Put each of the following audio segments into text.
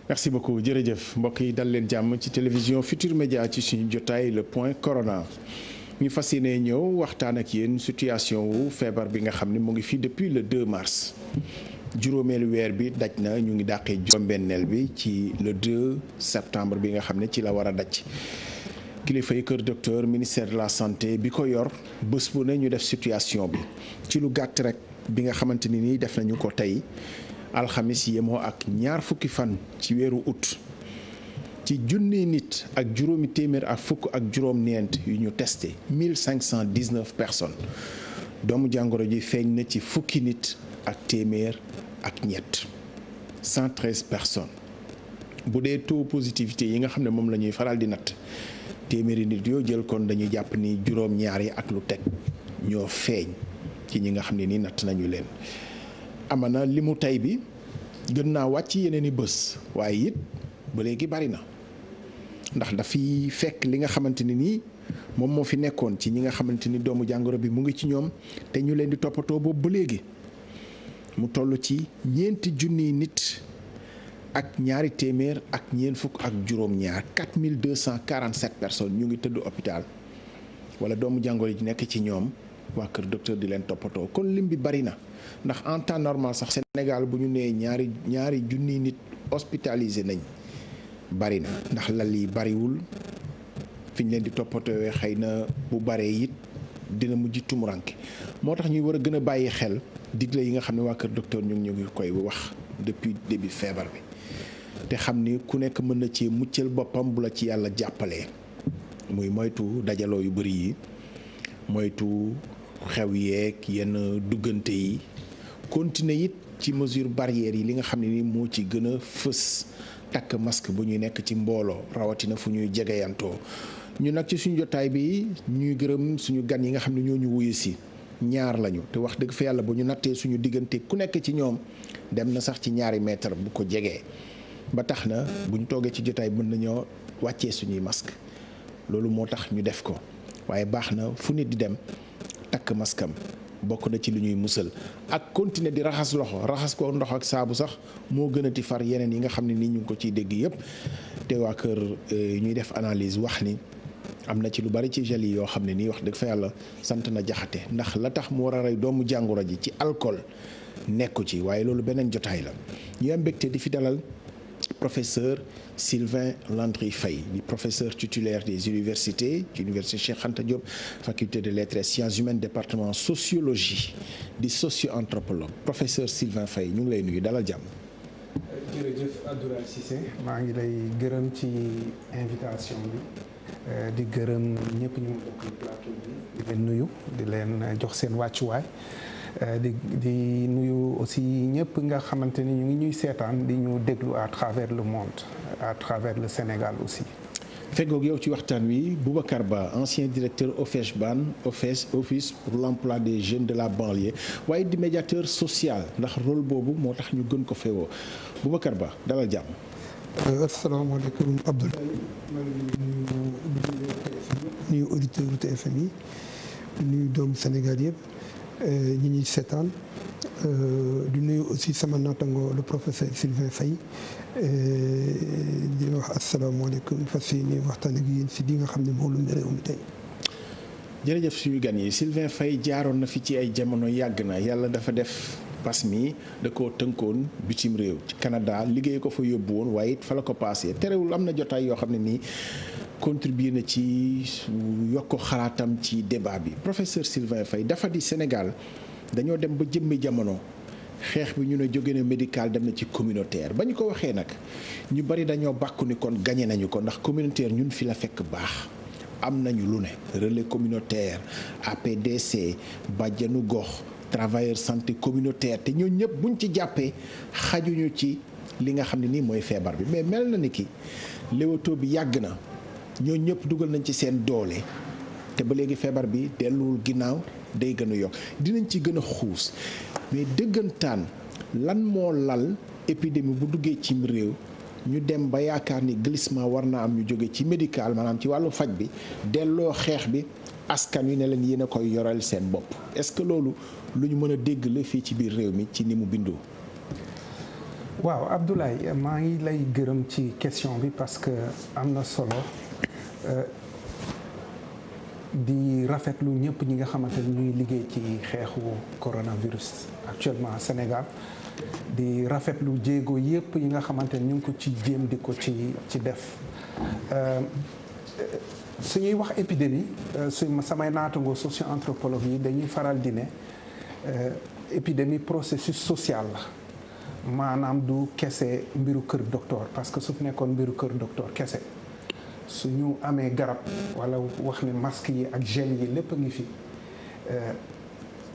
merci beaucoup jërëjëf mbokk yi dal leen jàmm ci télévision Futur Média ci suñu jotaay le point corona ñu fas yéene ñëw waxtaan ak yéen situation wu feebar bi nga xam ne mu ngi fii depuis le 2 mars juróomeelu weer bi daj na ñu ngi dàqee juróom-benneel bi ci le 2 septembre bi nga xam ne ci la war a daj kilifa yi kër docteur ministère de la santé bi ko yor bés bu ne ñu def situation bi ci lu gàtt rek bi nga xamante ni nii def nañu ko tey alxamis yemoo ak ñaar fukki fan ci weeru août ci junni nit ak juróomi téeméer ak fukk ak juróom-ñeent yu ñu testé 1519 personnes doomu jàngoro ji feeñ na ci fukki nit ak téeméer ak ñett 113 personnes bu dee taux positivité yi nga xam ne moom la ñuy faral di natt téeméeri nit yoo jël kon dañuy jàpp ni juróom-ñaar yi ak lu teg ñoo feeñ ci ñi nga xam ne nii natt nañu leen. amana li mu tey bi gën naa wàcc yeneen i bés waaye it ba léegi bari na ndax dafiy fekk li nga xamante ne nii moom moo fi nekkoon ci ñi nga xamante ni doomu jàngoro bi mu ngi ci ñoom te ñu leen di toppatoo boobu ba léegi mu toll ci ñeenti junniy nit ak ñaari téeméer ak ñeent fukk ak juróom-ñaar 4247 personnes ñu ngi tëdd hôpital wala doomu jàngoro ji nekk ci ñoom waa kër docteur di leen toppatoo kon lim bi bari na. ndax en temps normal sax Sénégal bu ñu nee ñaari junniy nit hospitalisé nañ bari na ndax lal yi bariwul fi ñu leen di toppatoowee xëy na bu baree it dina mujj tumuranke moo tax ñuy war a gën a bàyyi xel digle yi nga xam ne waa kër docteur ñu ngi koy wax depuis début feebar bi te xam ni ku nekk mën na ci muccal boppam bu la ci yàlla jàppalee muy moytu dajaloo yu bari yi moytu xew yeeg yenn duggante yi continuer it ci mesure barrières yi li nga xam ne ni moo ci gën a fës takk masque bu ñuy nekk ci mbooloo rawatina fu ñuy jegeyantoo ñu nag ci suñu jotaay bi ñuy gërëm suñu gan yi nga xam ne ñoo ñu wuyu si ñaar lañu te wax dëgg fa yàlla bu ñu nattee suñu diggante ku nekk ci ñoom dem na sax ci ñaari mètre bu ko jegee ba tax na bu ñu toogee ci jotaay mën nañoo wàccee suñuy masque loolu moo tax ñu def ko waaye baax na fu nit di dem takk maskam bokk na ci lu ñuy musal ak continuer di raxas loxo raxas ko ndox ak saabu sax moo gën a ti far yeneen yi nga xam ne nii ñu ngi ko ciy dégg yëpp te waa kër ñuy def analyse wax ni am na ci lu bari ci gel yi yoo xam ne nii wax dëgg fa yàlla sant na jaxate ndax la tax mu war a rey doomu jàngoro ji ci alcool nekku ci waaye loolu beneen jotaay la ñu am mbégte di fi dalal professeur Sylvain Landry Faye di professeur titulaire des universités ci université Cheikh Anta Diop faculté de lettres et sciences humaines département sociologie di socio-anthropologue professeur Sylvain Faye ñu ngi lay nuyu dalal jàmm. jërëjëf Abdoulaye Cissé maa ngi lay gërëm ci invitation bi di gërëm ñëpp ñu bokk plateau bi di leen nuyu di leen jox seen wàccuwaay. di nuyu aussi ñëpp nga xamante ni ñu ngi ñuy seetaan di ñu déglu à travers le monde à travers le Sénégal aussi. feggoog yow ci waxtaan wi Boubacar Ba ancien directeur OFEJBAN office pour l'emploi des jeunes de la banlieue waaye di médiateur social ndax rôle boobu moo tax ñu gën ko feewoo Boubacar Ba dalal jàmm. asalaamaaleykum Abdoulaye maa ngi nuyu auditeur TFM yi nuyu doomu Sénégal yëpp. ñi ñuy seetaan di nuyu aussi sama naataango le professeur Sylvain Faye di wax asalaamaaleykum fas yéene waxtaan ak yéen si di nga xam ne moom la réew mi tey. jërëjëf suñu gan yi Sylvain Faye jaaroon na fi ci ay jamono yàgg na yàlla dafa def pas mi da koo tënkoon bitim réew ci Canada liggéey ko fa yóbbu woon waaye it fa la ko paasee terewul am na jotaay yoo xam ne nii. contribuer na ci yokk xalaatam ci débat bi professeur Sylvain Faye dafa di Sénégal dañoo dem ba jëmmi jamono xeex bi ñu ne jóge na médical dem na ci communautaire ba ñu ko waxee nag ñu bari dañoo bàkku ni kon gagné nañu ko ndax communautaire ñun fi la fekk baax am nañu lu ne relais communautaire APDC bàjjanu gox travailleur santé communautaire te ñoo ñëpp buñ ci jàppee xajuñu ci li nga xam ne nii mooy feebar bi mais mel na ni ki léwato bi yàgg na ñoo ñëpp dugal nañ ci seen doole te ba léegi feebar bi delluwul ginnaaw day gën a yokk dinañ ci gën a xuus mais dëggantaan lan moo lal épidémie bu duggee cim réew ñu dem ba yaakaar ni glissement war naa am ñu jóge ci médical maanaam ci wàllu faj bi delloo xeex bi askan wi ne leen yéen a koy yoral seen bopp est-ce que loolu lu ñu mën a dégg la fii ci biir réew mi ci ni mu bindoo. waaw Abdoulaye maa ngi lay gërëm ci question bi parce que am na solo di rafetlu ñëpp ñi nga xamante ni ñuy liggéey ci xeexu coronavirus actuellement Sénégal di rafetlu jéego yëpp yi nga xamante ni ñu ngi ko ci jéem di ko ci def su ñuy wax épidémie samay naatangoo socio-anthropologue yi dañuy faral di ne épidémie processus social la maanaam du kese mbiru kër docteur parce que su fi nekkoon mbiru kër docteur kese su ñu amee garab wala wax ne masque yi ak gel yi lépp a ngi fi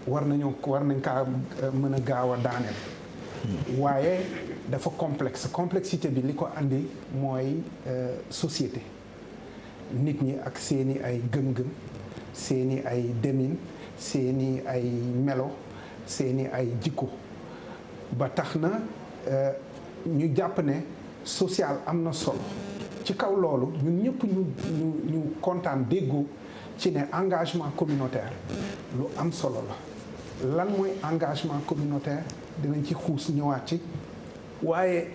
war nañ kaa mën a gaaw a daaneel. waaye dafa complexité bi li ko andi mooy société nit ñi ak seeni ay gëm-gëm seeni ay demin seeni ay melo seeni ay jikko ba tax na ñu jàpp ne social am na solo ci kaw loolu ñun ñëpp ñu kontaan déggoo ci ne engagement communautaire lu am solo la lan mooy engagement communautaire dinañ ci xuus ñëwaat ci waaye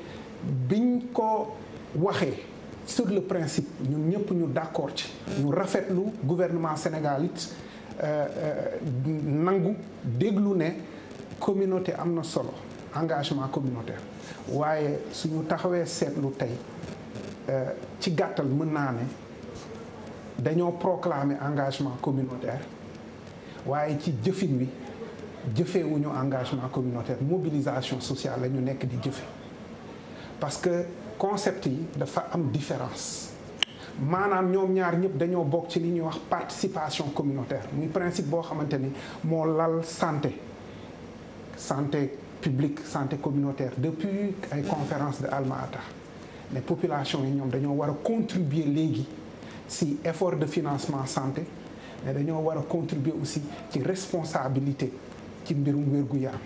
biñ ko waxee sur le principe ñun ñëpp ñu d'accord ci ñu rafetlu gouvernement Sénégal it nangu déglu ne communauté am na solo engagement communautaire waaye suñu taxawee seetlu tey ci gàttal mën naa ne dañoo proclamer engagement communautaire waaye ci jëfin wi jëfeewuñu engagement communautaire mobilisation sociale la ñu nekk di jëfe parce que concept yi dafa am différence maanaam ñoom ñaar ñëpp dañoo bokk ci li ñuy wax participation communautaire muy principe boo xamante ni moo lal santé publique santé communautaire depuis ay conférence de Alma Ata mais population yi ñoom dañoo war a contribuer léegi si effort de financement santé mais dañoo war a contribuer aussi ci responsabilité ci mbirum wér-gu-yaram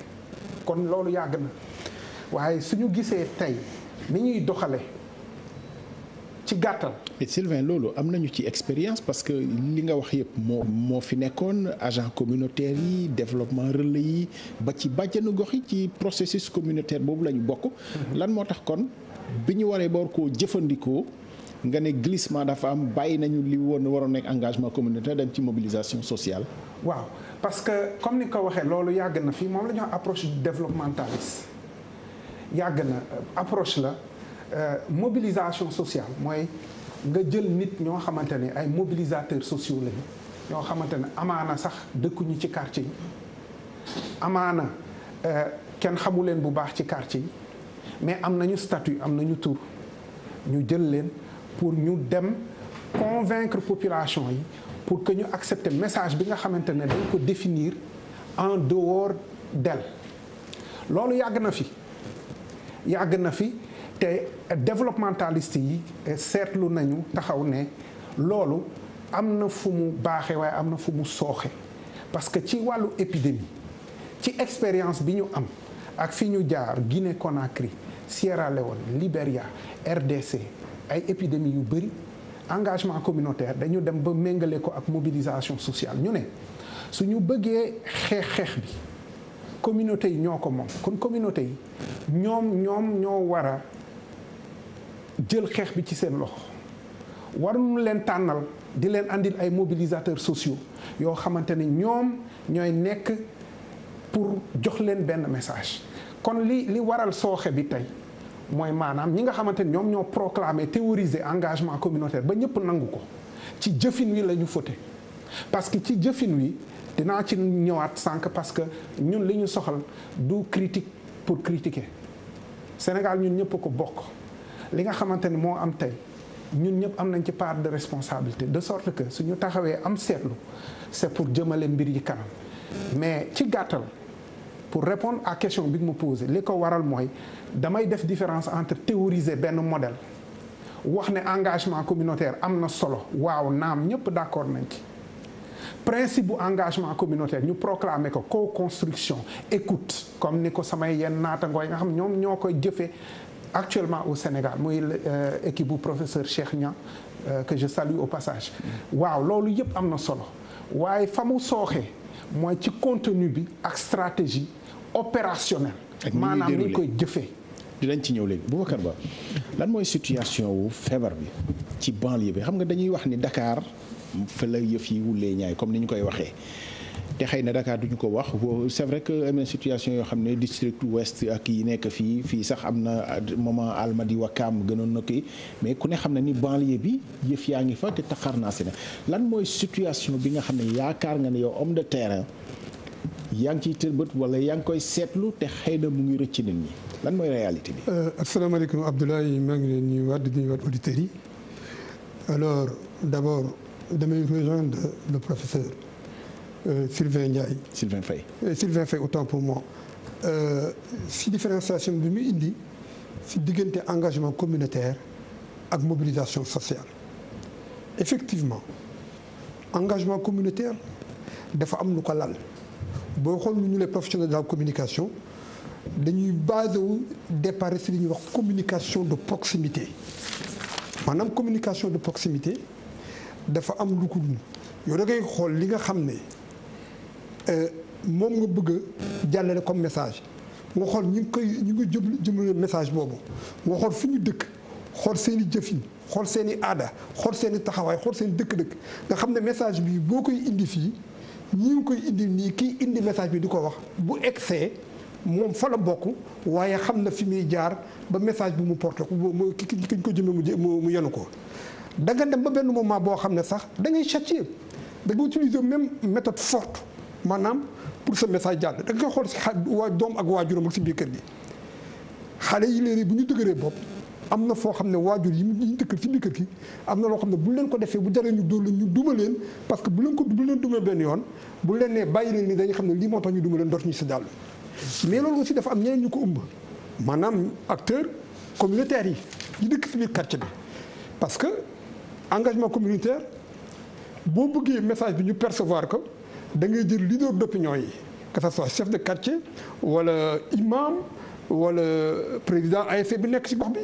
kon loolu yàgg na waaye suñu gisee tey ni ñuy doxale ci gàttal. mais Sylvain loolu am nañu ci expérience parce que li nga wax yëpp moo fi nekkoon agent communautaire yi développement relais yi ba ci bàjjanu gox yi ci processus communautaire boobu la ñu bokk. lan moo tax kon bi ñu waree boor koo jëfandikoo nga ne glissement dafa am bàyyi nañu li waroon nekk engagement communautaire dem ci mobilisation sociale. waaw parce que comme ni ko waxee loolu yàgg na fii moom la ñuy wax approche développementaliste yàgg na approche la. Mobilisation sociale mooy nga jël nit ñoo xamante ne ay mobilisateurs sociaux lañu ñoo xamante ne amaana sax dëkkuñu ci quartier yi amaana kenn xamu leen bu baax ci quartier yi mais am nañu statut am nañu tur ñu jël leen pour ñu dem convaincre population yi pour que ñu accepter message bi nga xamante ne dañ ko définir en dehors d'elle loolu yàgg na fi te développementaliste yi seetlu nañu taxaw ne loolu am na fu mu baaxee waaye am na fu mu sooxe parce que ci wàllu épidémie ci expérience bi ñu am ak fi ñu jaar Guinée Conakry Sierra Leone Libéria RDC ay épidémie yu bëri engagement communautaire dañu dem ba méngale ko ak mobilisation sociale ñu ne suñu bëggee xeex bi communauté yi ñoo ko moom kon communauté yi ñoom ñoo war a jël xeex bi ci seen loxo waruñu leen tànnal di leen andil ay mobilisateurs sociaux yoo xamante ni ñoom ñooy nekk pour jox leen benn message kon li waral sooxe bi tey mooy maanaam ñi nga xamante ni ñoom ñoo proclamer théoriser engagement communautaire ba ñëpp nangu ko ci jëfin wi la ñu fote parce que ci jëfin wi dinaa ci ñëwaat sànq parce que ñun li ñu soxal du critique pour critiquer Sénégal ñun ñëpp ko bokk li nga xamante ni moo am tey ñun ñëpp am nañ ci part de responsabilité de sorte que suñu taxawee am seetlu c'est pour jëmale mbir yi kanam mais ci gàttal pour répondre à question bi nga ma posé li ko waral mooy damay def différence entre théoriser benn modèle wax ne engagement communautaire am na solo waaw naam ñëpp d'accord nañ ci principe bu engagement communautaire ñu proclamer ko co-construction écoute comme ni ko samay yenn naatangoo yi nga xam ñoom ñoo koy jëfee actuellement au Sénégal muy équipe bu professeur Cheikh Niang que je salue au passage waaw loolu yëpp am na solo waaye fa mu sooxee mooy ci contenu bi ak stratégie opérationnelle maanaam ni koy jëfee dinañ ci ñëw léegi Boubacar Ba lan mooy situation wu feebar bi ci banlieue bi xam nga dañuy wax ni Dakar fa la yëf yi wulee ñaay comme ni ñu koy waxee te xëy na Dakar duñu ko wax c'est vrai que am na situation yoo xam ne district ouest ak yi nekk fii sax am na moment Almadies Ouakam gënoon na kii mais ku ne xam ne ni banlieue bi yëf yaa ngi fa te taxar naa si ne lan mooy situation bi nga xam ne yaakaar nga ne yow homme de terrain yaa ngi ciy tërbët wala yaa ngi koy seetlu te xëy na mu ngi rëcc nit ñi lan mooy réalité bi. asalaamaaleykum Abdoulaye maa ngi leen di nuyuwaat di nuyuwaat auditeurs yi alors d'abord damay rejoindre le professeur Sylvain Ndiaye. Sylvain Faye. Sylvain Faye autant pour moi si différenciation bi mu indi si diggante engagement communautaire ak mobilisation sociale effectivement engagement communautaire dafa am lu ko lal boo xool ñu les professionnels de la communication dañuy basé wu départ si li ñuy wax communication de proximité maanaam communication de proximité dafa am lu ko yow da ngay xool li nga xam ne moom nga bëgg a jàllale comme message nga xool ñu ngi jëmale message boobu nga xool fi ñu dëkk xool seen i jëfin xool seen i aada xool seen i taxawaay xool seen dëkk-dëkk nga xam ne message bi boo koy indi fii ñi ngi koy indi nii kii indi message bi di ko wax bu egsee moom fa la bokk waaye xam na fi muy jaar ba message bi mu porté ko ki ñu ko jëmee mu yenu ko da nga dem ba benn moment boo xam ne sax da ngay châtier da nga utiliser même méthode forte maanaam pour ce message jàll da nga xool si waa doom ak waajuram ak si biir kër gi xale yi léegi bu ñu dëgëree bopp am na foo xam ne waajur yi ñu dëkkal si biir kër gi am na loo xam ne bu leen ko defee bu jaree ñu dóor leen ñu duma leen parce que bu leen dumee benn yoon bu leen nee bàyyi leen ni dañuy xam ne lii moo tax ñu duma leen dootuñu si dàll mais loolu aussi dafa am ñeneen ñu ko ëmb maanaam acteurs communautaires yi dëkk si biir quartier bi parce que engagement communautaire boo bëggee message bi ñu percevoir ko da ngay jël leader d'opinion yi que ça soit chef de quartier wala imam wala président ASC bi nekk ci gox bi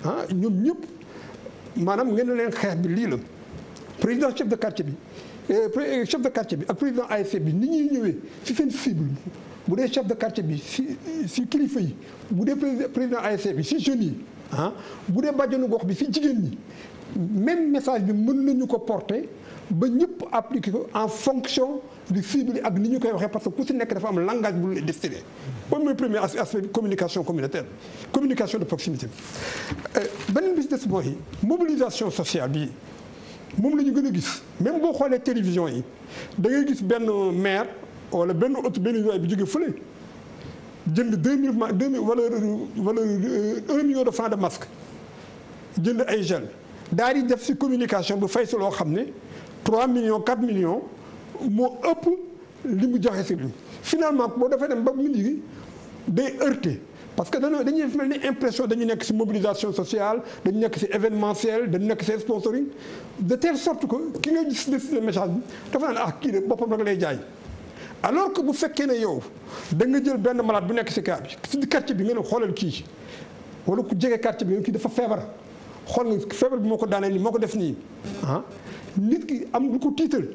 ah ñoom ñëpp maanaam ngeen ne leen xeex bi lii la président chef de quartier bi ak président ASC bi ni ñuy ñëwee ci seen cible bu dee chef de quartier bi ci kilifa yi bu dee président ASC bi ci jeunes yi ah bu dee bàjjenu gox bi ci jigéen ñi même message bi mën nañu ko porter ba ñëpp appliquer ko en fonction du cible ak ni ñu koy waxee parce que ku ci nekk dafa am langage bu ñu destiné. boobu mooy premier aspect communication communautaire communication de proximité. beneen bi ci des mooy mobilisation sociale bi moom la ñu gën a gis même boo xoolee télévision yi da ngay gis benn maire wala benn waay bi jógee fële jënd 2000 wala 1 million de francs de masque jënd ay gel daal di def ci communication bu fay si loo xam ne 3 millions 4 millions moo ëpp li mu joxe si finalement boo defee dem ba mujj gi day heurté parce que dañuy mel ni impression dañu nekk ci mobilisation sociale dañu nekk ci événementiel dañu nekk ci sponsoring de telle sorte que ki nga gis le message bi dafa naan kii de boppam rek lay jaay alors que bu fekkee ne yow da nga jël benn malade bu nekk ci cas bi ci quartier bi nga ne xoolal kii wala ku jege quartier bi nga kii dafa feebar xool nga feebar bi moo ko daanee nii moo ko def nii ah nit ki am lu ko tiital.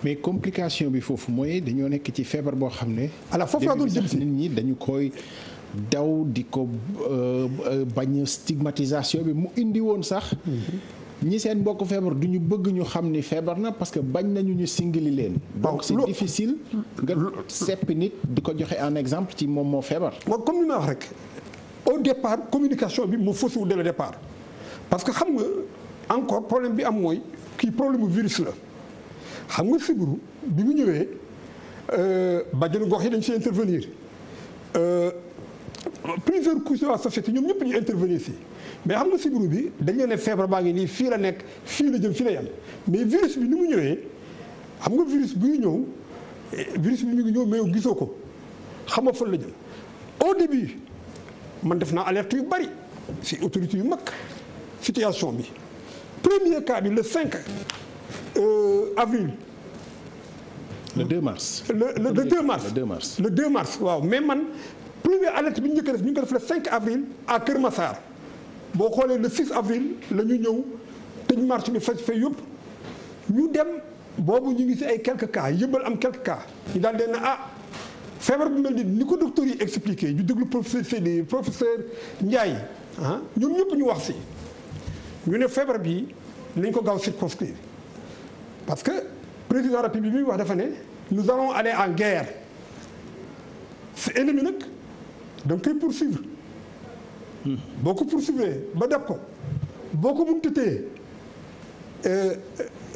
mais complication bi foofu mooy dañoo nekk ci feebar boo xam ne. alors foofu laa doon jëm si nit ñi dañu koy daw di ko bañ stigmatisation bi mu indi woon sax. ñi seen mbokk feebar du ñu bëgg ñu xam ni feebar na parce que bañ nañu ñu singali leen. donc c'est difficile nga seppi nit di ko joxe en exemple ci moom moo feebar. waaw comme ni ma wax rek au départ communication bi moo faussé wu dès le départ parce que xam nga encore problème bi am mooy kii problème mu virus la xam nga sibiru bi mu ñëwee bàjjenu gox yi dañ si intervenir plusieurs couches de la société ñoom ñëpp ñu intervenir si. mais xam nga sibiru bi dañu ne feebar baa ngi nii fii la nekk fii la jëm fii la yem mais virus bi ni mu ñëwee xam nga virus bi ñëw virus bi ñu ngi ñëw mais yow gisoo ko xam nga fan la jëm au début man def naa alerte yu bari si autorité yu mag situation bi premier cas bi le 5 avril. le 2 mars. le 2 mars le 2 mars. le 2 mars waaw mais man premier alerte bi ñu njëkk a def ñu ngi ko def le 5 avril à Kër Massar. boo xoolee le 6 avril la ñu ñëw tëj marché bi faj fay yëpp ñu dem boobu ñu ngi si ay quelques cas yëbbal am quelques cas ñu daal leen feebar bu mel ni ko docteur yi expliqué ñu déglu professeur Seydi professeur Ndiaye ñoom ñëpp ñu wax si ñu ne feebar bi nañ ko gaaw circonscrire parce que président de la République bi wax dafa ne nous allons aller en guerre sa ennemi nag da nga koy poursuivre boo ko poursuivre ba def ko boo ko mënut a téye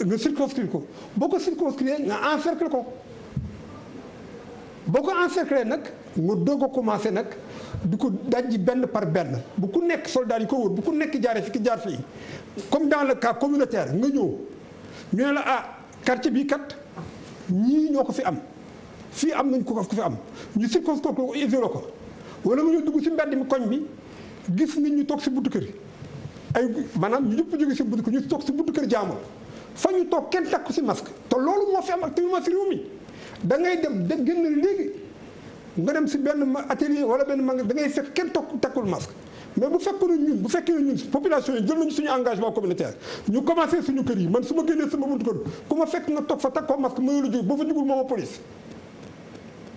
nga circonscrire ko boo ko circonscrire nga encercler ko boo ko encercler nag nga doog a commencé nag du ko dajji benn par benn bu ku nekk soldat yi ko wër bu ku nekk jaaree fi ki jaar fii comme dans le cas communautaire nga ñëw ñu ne la quartier bi kat ñii ñoo ko fi am fii am nañ ko fi am ñu circonscrire ko isolé ko wala nga ñëw dugg si mbedd mi koñ bi gis nit ñu toog si buntu kër ay maanaam ñu ñëpp jóge si buntu kër ñu toog si buntu kër jaamul fa ñu toog kenn takku si masque te loolu moo fi am actuellement si réew mi da ngay dem de génn léegi nga dem si benn atelier wala benn magasin da ngay fekk kenn takkul masque mais bu fekkee ne ñun population yi jël nañu suñu engagement communautaire ñu commencé suñu kër yi man su ma génnee sama buntu kër ku ma fekk nga toog fa takkoo masque ma la jóg boo fa jugul mooma police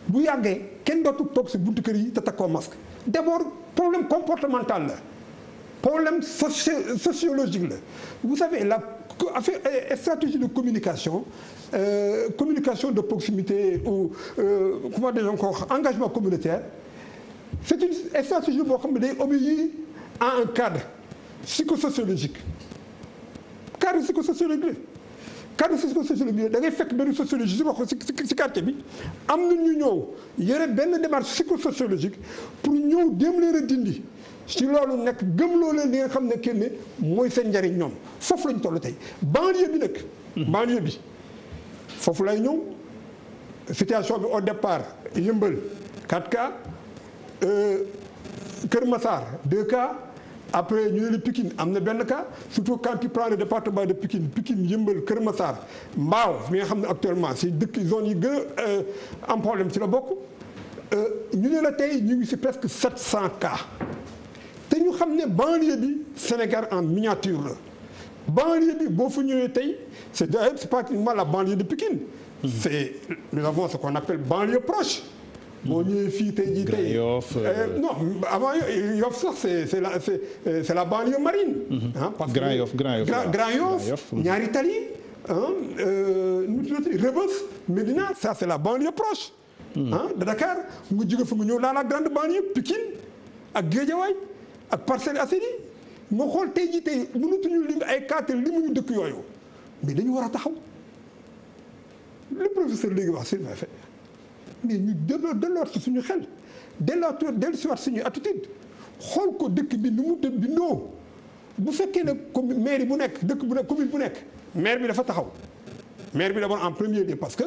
bu yàggee kenn dootul toog si buntu kër yi te takkoo masque d'abord problème comportemental la problème sociologique la vous savez la stratégie de communication communication de proximité ou comment dire encore engagement communautaire c'est une stratégie boo xam ne day obéir à un cadre psychosociologique cadre psychosociologique da ngay fekk benn sociologie si wax si quartier bi am na ñu ñëw yore benn démarche psychosociologique pour ñëw dem leen a dindi si loolu nekk gëmloo leen li nga xam ne kenn mooy seen njariñ ñoom foofu lañ toll tey banlieue bi nag. banlieue bi foofu lay ñëw situation bi au départ Yeumbeul 4 cas Kër Massar 2 cas après ñu ne la Pikine am na benn cas surtout quand tu prends le département de Pikine Yeumbeul Kër Massar Mbao mi nga xam ne actuellement si dëkk zone yi gën a am problème ci la bokk ñu ne la tey ñu ngi si presque 700 cas. te ñu xam ne banlieue bi Sénégal en miniature la banlieue bi boo fa ñëwee tey c'est pratiquement la banlieue de Pikine nous avons ce qu'on appelle banlieue proche boo ñëwee fii tey jii tey non avant Yoff sax c'est la banlieue marine parce que Grand Yoff Ñaari Tali Rebeuss Médina ça c'est la banlieue proche de Dakar nga jóge fa nga ñëw la grande banlieue Pikine ak Guédiawaye ak Parcelles Assainies nga xool tey jii tey mënatuñu lim ay kàttan limuñu dëkk yooyu mais dañu war a taxaw le professeur léegi wax Sylvain Faye mais ñu delluwaat si suñu xel dellusiwaat suñu attitude xool ko dëkk bi nu mu bindoo bu fekkee ne comme mairie bu nekk dëkk bu nekk commune bu nekk maire bi dafa taxaw maire bi d'abord en premier lieu parce que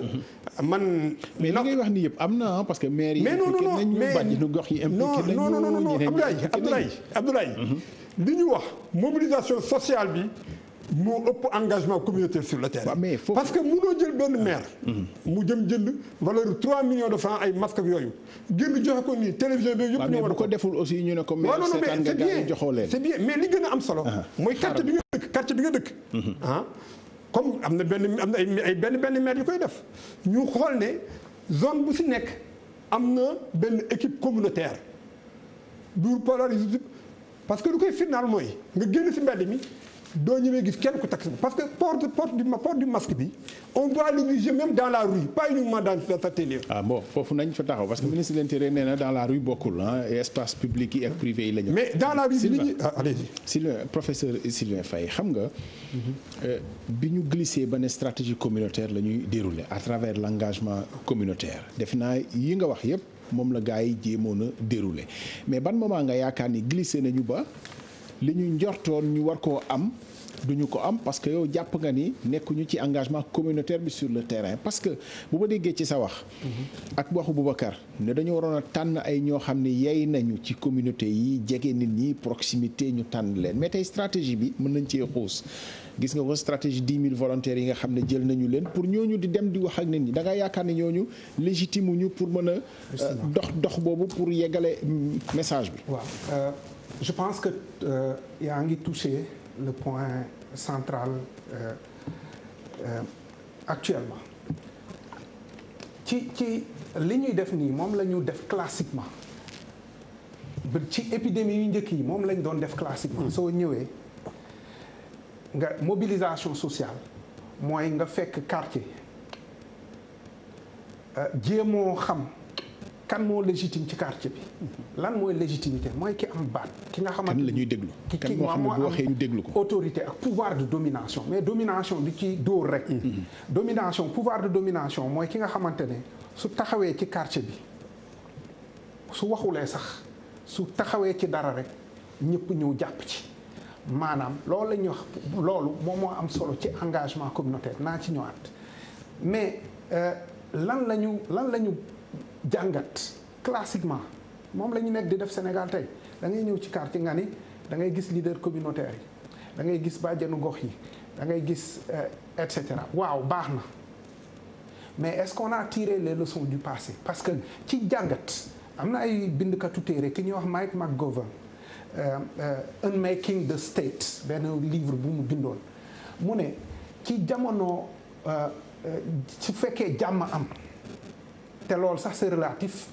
man. mais li ngay wax ni yëpp am na parce que maire yi. mais non Abdoulaye li ñu wax mobilisation sociale bi moo ëpp engagement communautaire sur le terrain. parce que mënoo jël benn maire. mu jënd valeur 3 millions de francs ay masques ak yooyu génn joxe ko nii télévision bi yëpp. ñoo war a ko deful aussi ñu ne ko. maire seetaan nga gars yi joxoo leen c'est bien mais li gën a am solo. mooy quartier bi nga dëkk comme am na ay benn maire yu koy def ñu xool ne zone bu si nekk am na benn équipe communautaire du polarisé parce que lu koy firnaal mooy nga génn si mbedd mi doo ñëwee gis kenn ku takk parce que port du masque bi on doit l'obliger même dans la rue pas uniquement dans certains lieux. bon foofu nañ fa taxaw parce que ministre de l'Intérieur nee na dans la rue bokkul espace public yi ak privé yi la ñu. mais dans la rue bi nit ñi allez-y. professeur Sylvain Faye xam nga. bi ñu glissé ba ne stratégie communautaire la ñuy dérouler à travers l'engagement communautaire def naa yi nga wax yépp moom la gars yi jéemoon a dérouler mais ban moment nga yaakaar ni glissé nañu ba. li ñu njortoon ñu war koo am duñu ko am parce que yow jàpp nga ni nekkuñu ci engagement communautaire bi sur le terrain parce que bu ma déggee ci sa wax ak waxu Boubacar ne dañu waroon a tànn ay ñoo xam ne yey nañu ci communauté yi jege nit ñi proximité ñu tànn leen mais tey stratégie bi mën nañ cee xuus gis nga ko stratégie 10 000 volontaires yi nga xam ne jël nañu leen pour ñooñu di dem di wax ak nit ñi da nga yaakaar ne ñooñu légitime ñu pour mën a dox boobu pour yeggale message bi. waaw je pense que yaa ngi touché le point central actuellement ci li ñuy def nii moom la ñu def classiquement ci épidémie yu njëkk yi moom lañ doon def classiquement. soo ñëwee nga mobilisation sociale mooy nga fekk quartier jéemoo xam kan moo légitime ci quartier bi. lan mooy légitimité mooy ki am baat. ki nga xamante kan la ñuy déglu. kan moo xam ne bu waxee ñu déglu ko. autorité ak pouvoir de domination mais domination du ci dóor rek. domination pouvoir de domination mooy ki nga xamante ne su taxawee ci quartier bi su waxulee sax su taxawee ci dara rek ñëpp ñëw jàpp ci maanaam loolu la ñuy wax loolu moom moo am solo ci engagement communautaire naa ci ñëwaat mais lan la ñu jàngat classiquement moom la ñu nekk di def Sénégal tey da ngay ñëw ci quartier nga ni da ngay gis leader communautaire yi da ngay gis bàjjenu gox yi da ngay gis et cetera waaw baax na mais est-ce qu'on a tiré les leçons du passé parce que ci jàngat am na ay bindkatu téere ki ñuy wax Mike McGovern Unmaking the State benn livre bu mu bindoon mu ne ci jamono su fekkee jàmm am te loolu sax c'est relatif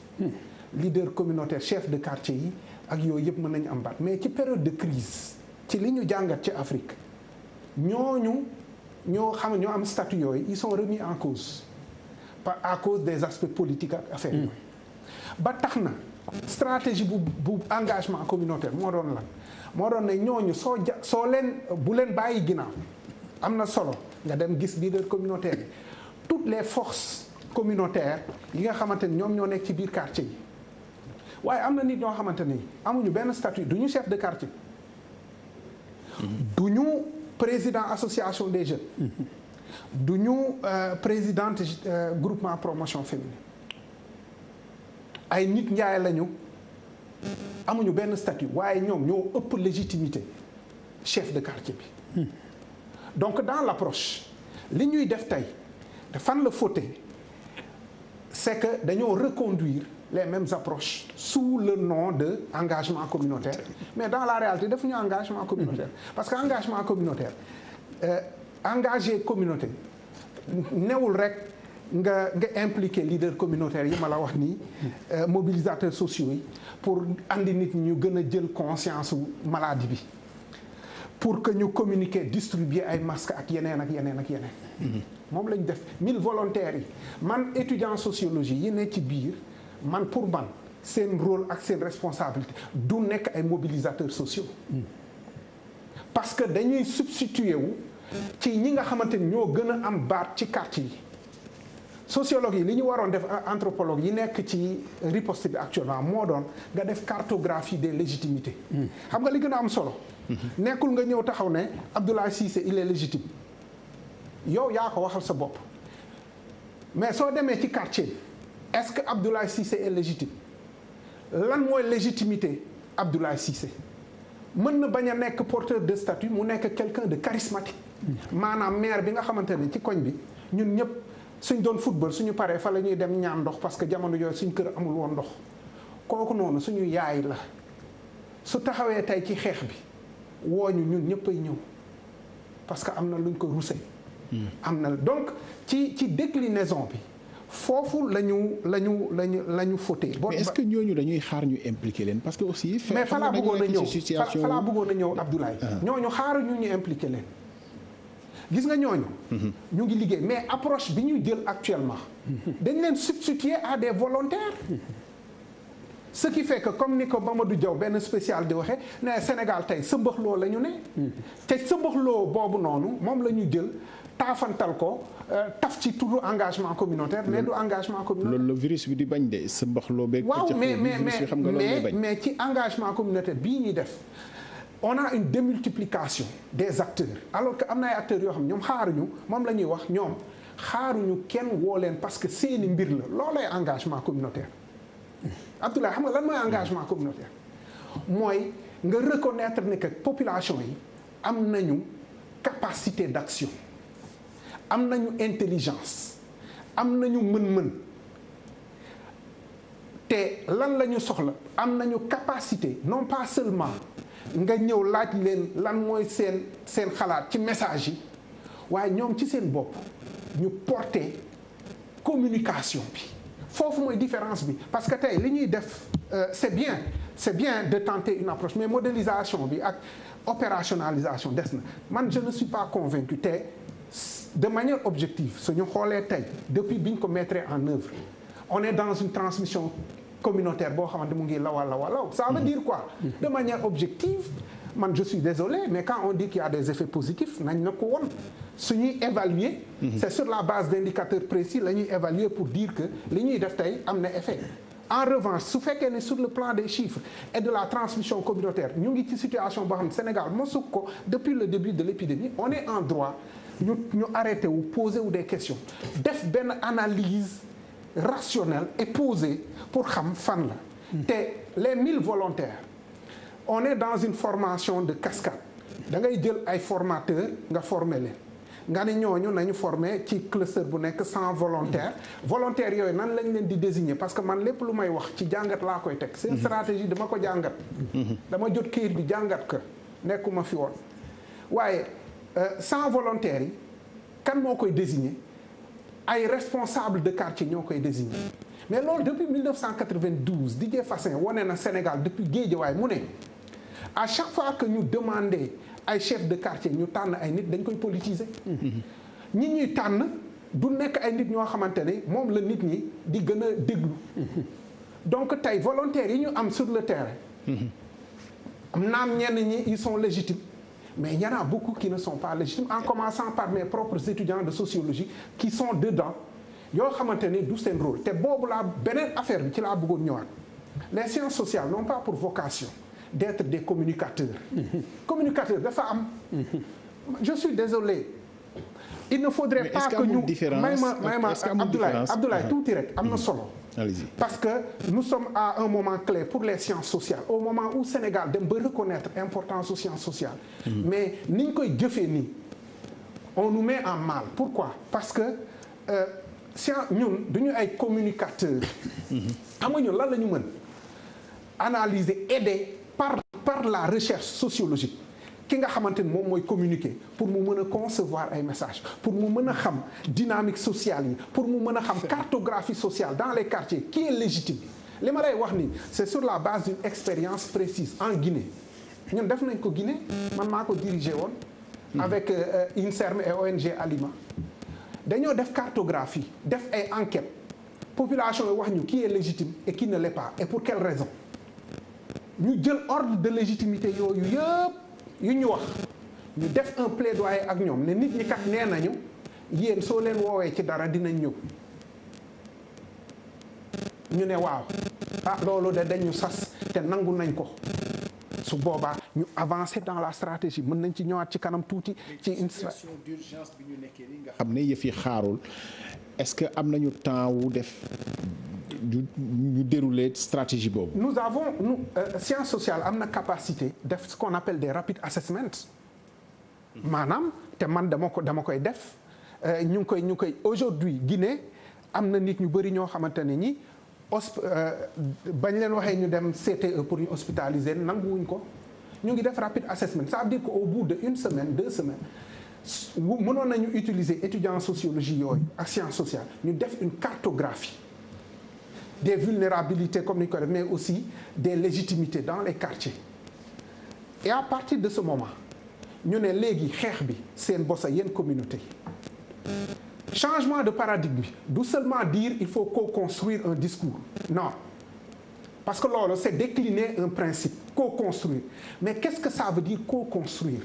leader communautaire chef de quartier yi ak yooyu yëpp mën nañu am baat mais ci période de crise ci li ñu jàngat ci Afrique ñoo am statut yooyu ils sont remis en cause à cause des aspects politiques ak affaires yooyu ba tax na stratégie bu engagement communautaire moo doon lan moo doon ne ñooñu soo leen bu leen bàyyi ginnaaw am na solo nga dem gis leader communautaire yi toutes les forces communautaires yi nga xamante ni ñoom ñoo nekk ci biir quartier yi waaye am na nit ñoo xamante ni amuñu benn statut du ñu chef de quartier du ñu président association des jeunes du ñu présidente groupement promotion féminine ay nit njaay lañu amuñu benn statut waaye ñoom ñoo ëpp légitimité chef de quartier bi donc dans l'approche li ñuy def tey te fan la faute c'est que dañoo reconduire les mêmes approches sous le nom de engagement communautaire mais dans la réalité defuñu engagement communautaire parce que engagement communautaire engagé communauté newul rek nga impliqué leader communautaire yi ma la wax nii mobilisateurs sociaux yi pour andi nit ñu gën a jël conscience wu maladie bi pour que ñu communiquer distribuer ay masques ak yeneen ak yeneen ak yeneen moom lañ def 1000 volontaires yi man étudiant sociologie yi ne ci biir man pour man seen rôle ak seen responsabilité du nekk ay mobilisateurs sociaux parce que dañuy substituer wu ci ñi nga xamante ni ñoo gën a am baat ci quartier yi sociologue yi li ñu waroon def anthropologue yi nekk ci riposte bi actuellement moo doon nga def cartographie des légitimités xam nga li gën a am solo nekkul nga ñëw taxaw ne Abdoulaye Cissé il est légitime yow yaa ko waxal sa bopp mais soo demee ci quartier est-ce que Abdoulaye Cissé est légitime lan mooy légitimité Abdoulaye Cissé mën na bañ a nekk porteur de statut mu nekk quelqu'un de charismatique maanaam maire bi nga xamante ne ci koñ bi ñun ñëpp suñ doon football suñu paree fa la ñuy dem ñaan ndox parce que jamono yooyu suñ kër amul woon ndox kooku noonu suñu yaay la su taxawee tey ci xeex bi wooñu ñun ñëpp ay ñëw parce que am na luñ ko rusé am na donc ci déclinaison bi foofu la ñu fauté. mais est-ce que ñooñu dañuy xaar ñu impliqué leen parce que aussi. mais fa laa bëggoon a ñëw Abdoulaye. ñooñu xaaruñu ñu impliqué leen. gis nga ñooñu. ñu ngi liggéey mais approche bi ñu jël actuellement. dañ leen substituer à des volontaires. ce qui fait que comme ni ko Mamadou Diaw benn spécial di waxee ne Sénégal tey sëmbaxloo la ñu ne. te sëmbaxloo boobu noonu moom la ñu jël. taafantal ko taf ci turu engagement communautaire mais du engagement communautaire. loolu la virus bi di bañ de sa mbaxloo beeg. waaw mais ci engagement communautaire bii ñuy def on a une démultiplication des acteurs alors que am na ay acteurs yoo xam ñoom xaaruñu moom la ñuy wax ñoom xaaruñu kenn woo leen parce que seeni mbir la loolay engagement communautaire. Abdoulaye xam nga lan mooy engagement communautaire mooy nga reconnaître ne que population yi am nañu capacité d'action. am nañu intelligence am nañu mën-mën te lan la ñu soxla am nañu capacité non pas seulement nga ñëw laaj leen lan mooy seen xalaat ci message yi waaye ñoom ci seen bopp ñu porter communication bi foofu mooy différence bi parce que tey li ñuy def c'est bien de tenter une approche mais modélisation bi ak opérationnalisation des na man je ne suis pas convaincu te de manière objective suñu xoolee tey depuis bi ñu ko mettre en œuvre on est dans une transmission communautaire boo xamante mu ngi law ça veut dire quoi de manière objective man je suis désolé mais quand on dit qu'il y a des effets positifs nañ na ko woon suñuy évaluer c'est sur la base d'indicateurs précis la ñuy évaluer pour dire que li ñuy def tey am na effet en revanche su fekkee ne sur le plan des chiffres et de la transmission communautaire ñu ngi ci situation boo xam ne Sénégal mosu ko depuis le début de l'épidémie on est en droit ñu arrêté wu poser wu des questions def benn analyse rationnelle et posée pour xam fan la te les 1000 volontaires on est dans une formation de cascade da ngay jël ay formateurs nga former leen nga ne ñooñu nañu former ci cluster bu nekk 100 volontaires yooyu nan lañ leen di désigner parce que man lépp lu may wax ci jàngat laa koy teg seen stratégie dama ko jàngat dama jot kayit bi jàngat ko nekkuma fi woon waaye 100 volontaires yi kan moo koy désigner ay responsables de quartier ñoo koy désigner mais loolu depuis 1992 Didier Fassin wane na Sénégal depuis Guédiawaye mu ne à chaque fois que ñu demandé ay chefs de quartier ñu tànn ay nit dañ koy politiser. ñi ñuy tànn du nekk ay nit ñoo xamante ne moom la nit ñi di gën a déglu. donc tey volontaires yi ñu am sur le terrain. naam ñenn ñi ils sont légitimes mais il y en a beaucoup qui ne sont pas légitimes en commençant par mes propres étudiants de sociologie qui sont dedans yoo xamante ne du seen rôle te boobu laa beneen affaire bi ci laa bëggoon ñëwaat les sciences sociales n'ont pas pour vocation d'être des communicateurs. communicateurs dafa am. je suis désolé. il ne faudrait pas que ñu may ma Abdoulaye tuuti rek am na solo. parce que nous sommes à un moment clé pour les sciences sociales au moment où Sénégal dem ba reconnaître importance aux sciences sociales. mais ni ñu koy jëfee nii on nous met en mal. pourquoi parce que ñun duñu ay communicateurs. xam nga ñun lan la ñu mën analyser aider par la recherche sociologique ki nga xamante ni moom mooy communiquer pour mu mën a concevoir ay messages pour mu mën a xam dynamique sociale yi pour mu mën a xam cartographie sociale dans les quartiers qui est légitime li ma lay wax ni c'est sur la base d'une expérience précise en Guinée ñun def nañ ko Guinée man maa ko dirigé woon avec INSERM et ONG Alima dañoo def cartographie def ay enquêtes population yi wax ñu qui est légitime et qui ne l'est pas et pour quelle raison ñu jël ordre de légitimité yooyu yëpp yu ñu wax ñu def un plaidoyer ak ñoom ne nit ñi kat nee nañu yéen soo leen woowee ci dara dinañ ñëw ñu ne waaw loolu de dañu sas te nangu nañ ko su boobaa ñu avancer dans la stratégie mën nañ ci ñëwaat ci kanam tuuti ci une situation d'urgence bi ñu nekkee ni nga xam ne yëf yi xaarul est-ce que am nañu temps wu def ñu dérouler stratégie boobu. nous sciences sociales am na capacité def ce qu'on appelle des rapid assessments maanaam te man dama koy def ñu ngi koy aujourd'hui Guinée am na nit ñu bëri ñoo xamante ne ñi bañ leen waxee ñu dem CTE pour ñu hospitaliser nanguwuñ ko ñu ngi def rapid assessment ça veut dire que au bout de une semaine 2 semaines mënoon nañu utiliser étudiants en sociologie yooyu ak sciences sociales ñu def une cartographie des vulnérabilités comme ni ko def mais aussi des légitimités dans les quartiers et à partir de ce moment ñu ne léegi xeex bi seen bosa yéen communauté changement de paradigme bi du seulement dire il faut co-construire un discours non parce que loolu c'est décliner un principe co-construire mais qu'est-ce que ça veut dire co-construire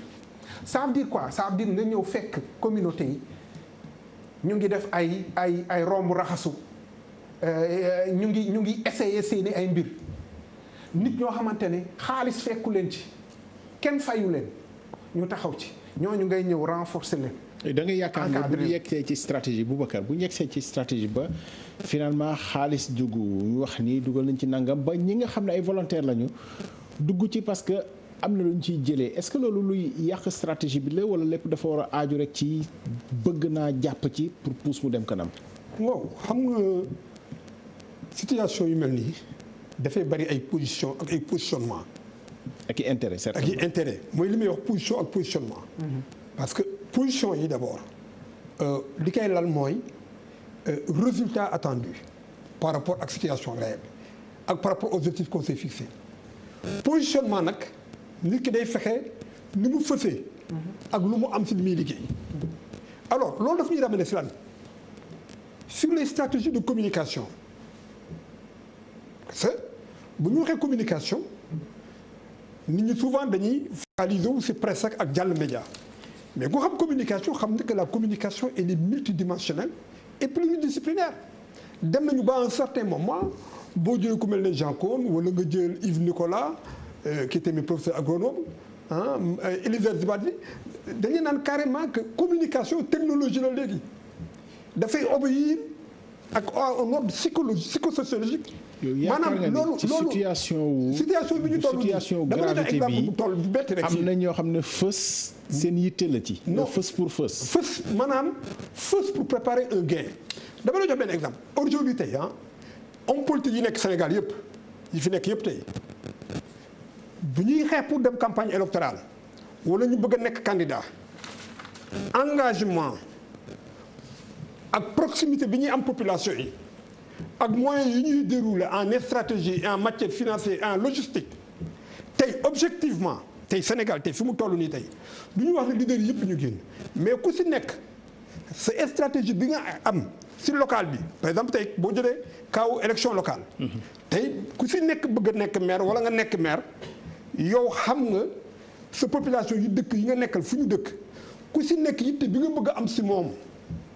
ça veut dire quoi ça veut dire nga ñëw fekk communauté yi ñu ngi def ay romb raxasu ñu ngi essayer seeni ay mbir nit ñoo xamante ne xaalis fekku leen ci kenn fayu leen ñu taxaw ci ñooñu ngay ñëw renforcer leen. da ngay yaakaar ne bu ñu yegsee ci stratégie Boubacar bu ñu yegsee ci stratégie ba finalement xaalis dugg ñu wax ni dugal nañ ci nangam ba ñi nga xam ne ay volontaires lañu dugg ci parce que am na lu ñu ciy jëlee est-ce que loolu luy yàq stratégie bi la wala lépp dafa war a aaju rek ci bëgg naa jàpp ci pour pousse mu dem kanam. waaw xam nga situation yu mel nii dafay bari ay position ak ay positionnement. ak i intérêt certainement ak i intérêt mooy li may wax position ak positionnement. parce que position yi d'abord li koy lal mooy résultat attendu par rapport ak situation réelle ak par rapport aux objectifs qu'on s'est fixés positionnement nag nit ki day fexe ni mu fësee ak lu mu am si li muy liggéey alors loolu daf ñuy ramener si lan sur les stratégies de communication parce que bu ñu waxee communication nit ñi souvent dañuy focaliser wu si presse ak jàll média mais ku xam communication xam ne que la communication elle est multidimensionnelle et pluridisciplinaire dem nañu ba un certain moment boo jëlee ku mel ne Jean Cohn wala nga jël Yves Nicolas qui était mes professeur agronome Elisabeth Zibadi dañuy naan carrément que communication technologie la léegi dafay obéir ak un ordre psychosociologique. maanaam loolu situation bi ñu toll situation gravité bi am na ñoo xam ne fës seen yitte la ci. non fës pour fës. fës maanaam fës pour préparer un gain dama la jox benn exemple aujourd'hui tey homme politique yi nekk Sénégal yëpp yi fi nekk yëpp tey bu ñuy xeex pour dem campagne électorale wala ñu bëgg a nekk candidat engagement ak proximité bi ñuy am population yi ak moyens yi ñuy dérouler en stratégie en matière financière en logistique tey objectivement tey Sénégal tey fi mu toll nii tey du ñu wax ne leader yëpp ñu génn mais ku si nekk sa stratégie bi nga am si local bi par exemple tey boo jëlee kaw élection locale tey ku si nekk bëgg a nekk maire wala nga nekk maire yow xam nga sa population yi dëkk yi nga nekkal fu ñu dëkk ku si nekk yitte bi nga bëgg a am si moom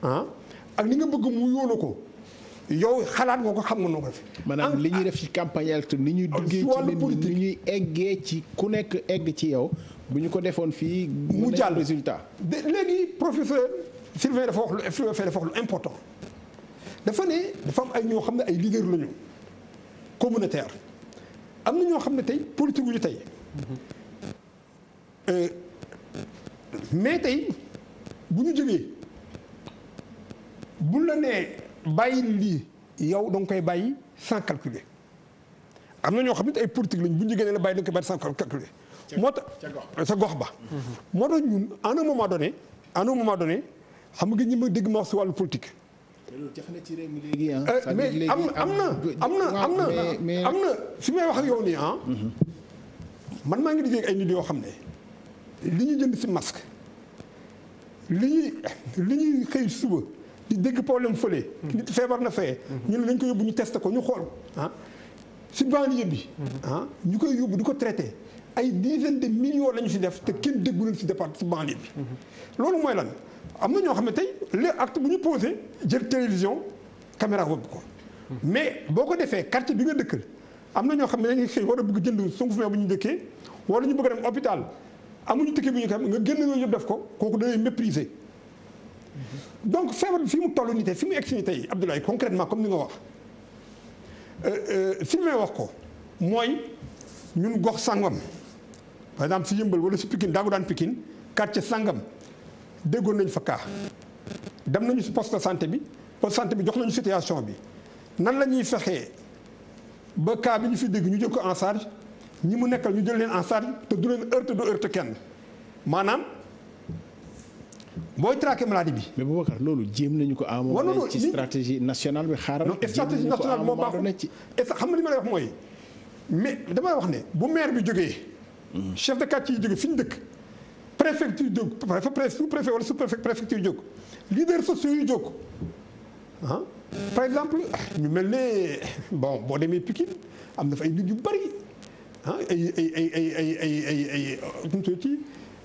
ak li nga bëgg mu yóolu ko yow xalaat nga ko xam nga noo ko fi maanaam li ñuy def ci campagne électorale ni ñuy duggee ci nit ni ñuy eggee ci ku nekk egg ci yow bu ñu ko defoon fii mu jàll résultat léegi professeur Sylvain dafa wax lu important dafa ne dafa am ay ñoo xam ne ay leader la ñu communautaire am na ñoo xam ne tey politique wu ñu tey mais tey bu ñu jógee bu la nee bàyyi lii yow da nga koy bàyyi sans calculer am na ñoo xam ne ay politique lañ bu ñu jógee ne la bàyyi da nga koy bàyyi sans calculer moo tax sa gox ba moo tax ñun à un moment donné xam nga ñi ma dégg ma wax si wàllu politique loolu jafe na ci réew mi léegi mais am na fi may wax ak yow nii man maa ngi liggéey ay nit yoo xam ne li ñuy jënd si masque li ñuy xëy suba di dégg problème fële nit feebar na fee ñu ne lañ ko yóbbu ñu testé ko ñu xool si banlieue bi ñu koy yóbbu di ko traité ay dizaine de millions la ñu si def te kenn déggu leen si département si banlieue bi loolu mooy lan am na ñoo xam ne tey les actes bu ñu posé jël télévision caméra wëbb ko mais boo ko defee quartier bi nga dëkkal am na ñoo xam ne dañuy xëy war a bëgg jënd sunguf bu ñu dëkkee wala ñu bëgg a dem hôpital amuñu ticket bu ñu xam nga génn yooyu yëpp def ko kooku da lay mépriser donc feebar bi fi mu toll nii tey fi mu egsi nii tey Abdoulaye concrètement comme ni nga wax Sylvain wax ko mooy ñun gox sangam par exemple si Yëmbal wala si Pikine daagu daan Pikine quartier sangam déggoon nañ fa kaa dem nañu si poste de santé bi jox nañu situation bi nan la ñuy fexee ba cas bi ñu fi dégg ñu jël ko en charge ñi mu nekkal ñu jël leen en charge te du leen heurte du heurte kenn maanaam booy traquer maladie bi. mais Boubacar loolu jéem nañu ko amoon ci stratégie nationale bi xaaral. non stratégie nationale moo baaxul et xam nga li ma lay wax mooy mais damay wax ne bu maire bi jógee. chef de quartier yi jógee fi ñu dëkk. préfecture jóg sous-préfet wala sous-préfet préfecture jóg leaders sociaux yu jóg par exemple ñu mel ne bon boo demee Pikine am na fa ay nit yu bari ay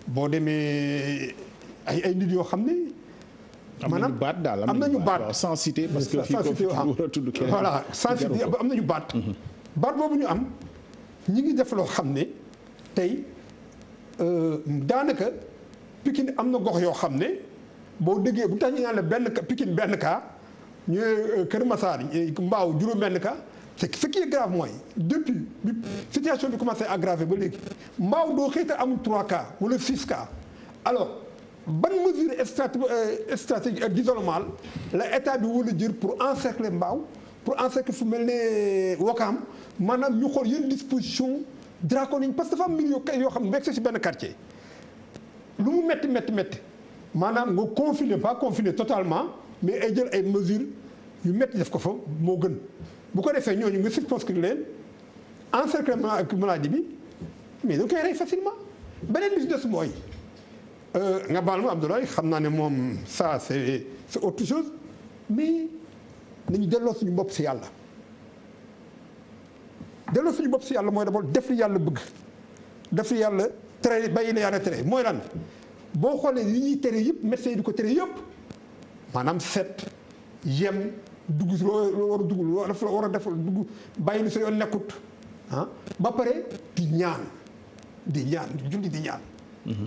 boo demee ay nit yoo xam ne. maanaam am nañu baat daal am nañu baat sans citer parce que fii ko war a tudd keneen voilà sans citer am nañu baat. baat boobu ñu am ñi ngi def loo xam ne tey. daanaka Pikine am na gox yoo xam ne boo déggee bu tax ñu naan la benn Pikine benn cas ñu Kër Massar Mbao juróom benn cas ce qui est grave mooy depuis bi situation bi commencé aggravé ba léegi Mbao doo xëy te amul 3 cas wala 6 cas alors ban mesure stratégie d'isolement la état bi war a jël pour encercler Mbao pour encercler fu mel ne Wakaam maanaam ñu xool yenn disposition draconienne parce que dafa am mbir yoo xam ne si benn quartier lu mu métti maanaam nga confiner pas confiner totalement mais ay jël ay mesures yu métti def ko fa moo gën bu ko defee ñooñu nga circonscrire leen encerclement ak maladie bi mais da nga koy rey facilement. beneen bi si des mooy nga baal ma Abdoulaye xam naa ne moom ça c'est autre chose mais nañu delloo suñu bopp si yàlla. delloo suñu bopp si yàlla mooy d'abord def li yàlla bëgg def li yàlla tere bàyyi la yàlla tere mooy lan boo xoolee li ñuy tere yëpp médecins yi di ko tere yëpp maanaam set yem dugg si loo war a dugg loo def la war a def dugg bàyyi li sa yoon nekkut ah ba pare di ñaan di julli di ñaan.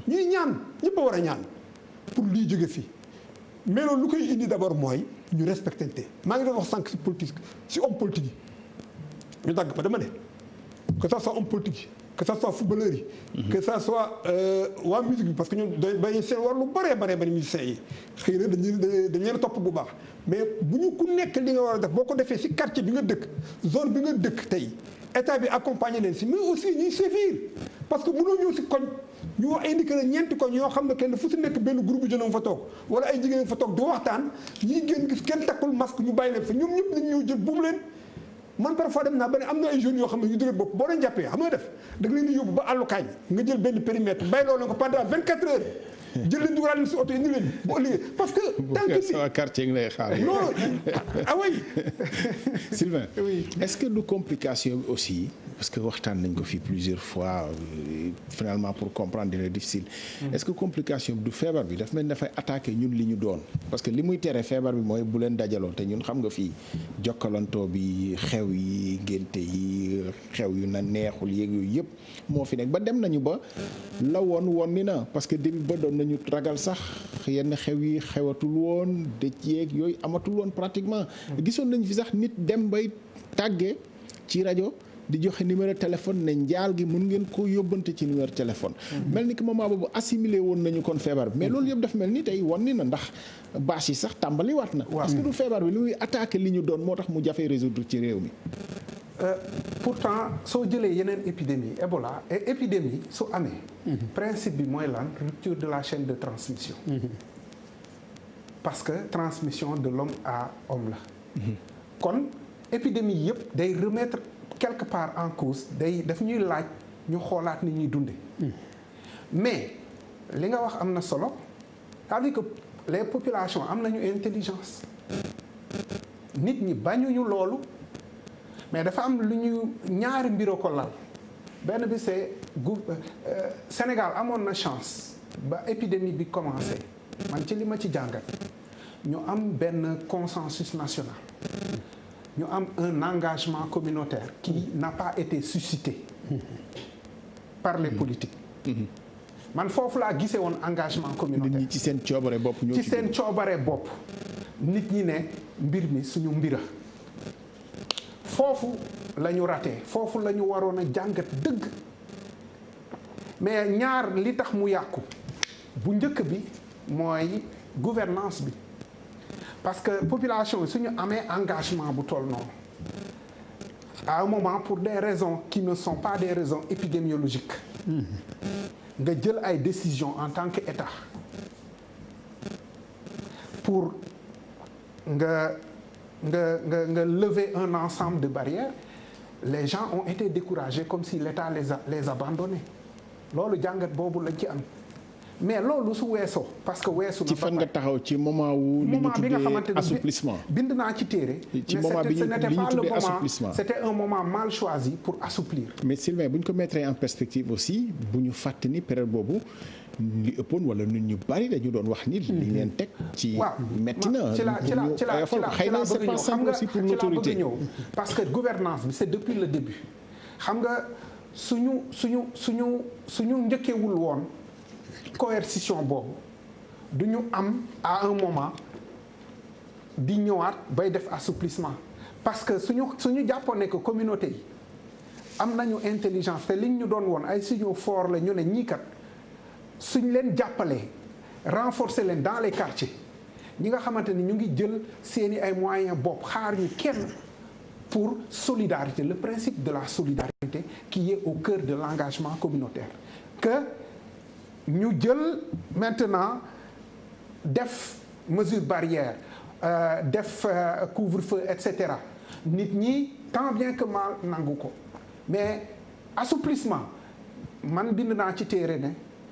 ñuy ñaan ñëpp a war a ñaan pour lii jóge fii mais loolu lu koy indi d'abord mooy ñu respectante maa ngi doon wax sànq si politique si homme politique yi ñu dagg ba dama ne que ça soit homme politique que ça soit footballeur yi. que ça soit waa musique bi parce que ñun dañuy seen war lu bëree bëri musiciens yi xëy na dañ leen topp bu baax mais bu ñu ku nekk li nga war a def boo ko defee si quartier bi nga dëkk zone bi nga dëkk tey état bi accompagner leen si mais aussi ñuy sévir parce que mënoo ñëw si koñ ñu wax indiqué na ñeenti koñ yoo xam ne kenn fu si nekk benn groupe jeune fa toog wala ay jigéen fa toog di waxtaan ñiy génn gis kenn takkul masque ñu bàyyi leen fa ñoom ñëpp dañu ñëw jël buum leen. man parfois dem naa ba ne am na ay jeunes yoo xam ne ñu dëgër bopp boo leen jàppee xam nga def da nga leen di yóbbu ba àllukaañ nga jël benn périmètre bàyyi loolu ko pendant 24 heures jël leen dugalal leen si oto indi leen bu ëllëgee parce que. tant que sama quartier ngi lay xaar. non ah oui. Sylvain. oui est-ce que du complication bi aussi parce que waxtaan nañ ko fii plusieurs fois finalement pour comprendre dina difficile. est-ce que complication bi du feebar bi daf mel ni dafay attaquer ñun li ñu doon parce que li muy tere feebar bi mooy bu leen dajaloo te ñun xam nga fii jokkalantoo bi xew yi ngénte yi xew yu na neexul yeeg yooyu yëpp moo fi nekk ba dem nañu ba la woon ni na parce que début ba doon nañu ragal sax yenn xew yi xewatul woon dëj yeeg yooyu amatul woon pratiquement. gisoon nañ fi sax nit dem bay tàggee ci rajo di joxe numéro téléphone ne njaal gi mun ngeen ko yóbbante ci numéro téléphone. mel ni que moment boobu assimilé woon nañu kon feebar bi mais loolu yëpp dafa mel ni tey wan ni na ndax bâche yi sax tàmbali waat na. parce que du feebar bi li muy attaqué li ñu doon moo tax mu jafee résoudre ci réew mi. pourtant soo jëlee yeneen épidémie Ebola et épidémie su amee. principe bi mooy lan rupture de la chaîne de transmission. parce que transmission de l'homme à homme la. kon épidémie yëpp day remettre quelque part en cause daf ñuy laaj ñu xoolaat ni ñuy dunde mais li nga wax am na solo c'est-à-dire que les populations am nañu intelligence nit ñi bañuñu loolu mais dafa am lu ñu ñaari mbiro ko lal benn bi c'est Sénégal amoon na chance ba épidémie bi commencé man ci li ma ci jàngat ñu am benn consensus national ñu am un engagement communautaire qui n'a pas été suscité par les politiques man foofu laa gisee woon engagement communautaire nit ñi ci seen coobare bopp ñoo ci seen coobare bopp nit ñi ne mbir mi suñu mbira foofu la ñu raté foofu la ñu waroon a jàngat dëgg mais ñaar li tax mu yàqu bu njëkk bi mooy gouvernance bi parce que population suñu amee engagement bu toll noonu à un moment pour des raisons qui ne sont pas des raisons épidémiologiques nga jël ay décisions en tant qu'État pour nga lever un ensemble de barrières les gens ont été découragés comme si l'État les abandonnait loolu jàngat boobu lañ ci am mais loolu su weesoo parce que weesu na ci fan nga taxaw ci moment wu li ñu tuddee assouplissement bind naa ci téere ci moment bi ñu tuddee assouplissement c'était un moment mal choisi pour assouplir mais Sylvain bu ñu ko mettre en perspective aussi bu ñu fàtte ni période boobu li ëppoon wala nit ñu bari dañu doon wax ni li leen teg ci metti na ci la xëy na c'est pas simple aussi pour l'autorité parce que gouvernance bi c'est depuis le début xam nga suñu njëkkewul woon coercition boobu du ñu am à un moment di ñëwaat bay def assouplissement parce que suñu jàppoon ne que communauté yi am nañu intelligence te liñ ñu doon woon ay signaux forts la ñu ne ñii kat suñ leen jàppalee renforcer leen dans les quartiers ñi nga xamante ni ñu ngi jël seeni ay moyens bopp xaar ñu kenn pour solidarité le principe de la solidarité qui est au cœur de l'engagement communautaire que ñu jël maintenant def mesure barrière def couvre-feu et cetera nit ñi tant bien que mal nangu ko mais assouplissement man bind naa ci téere ne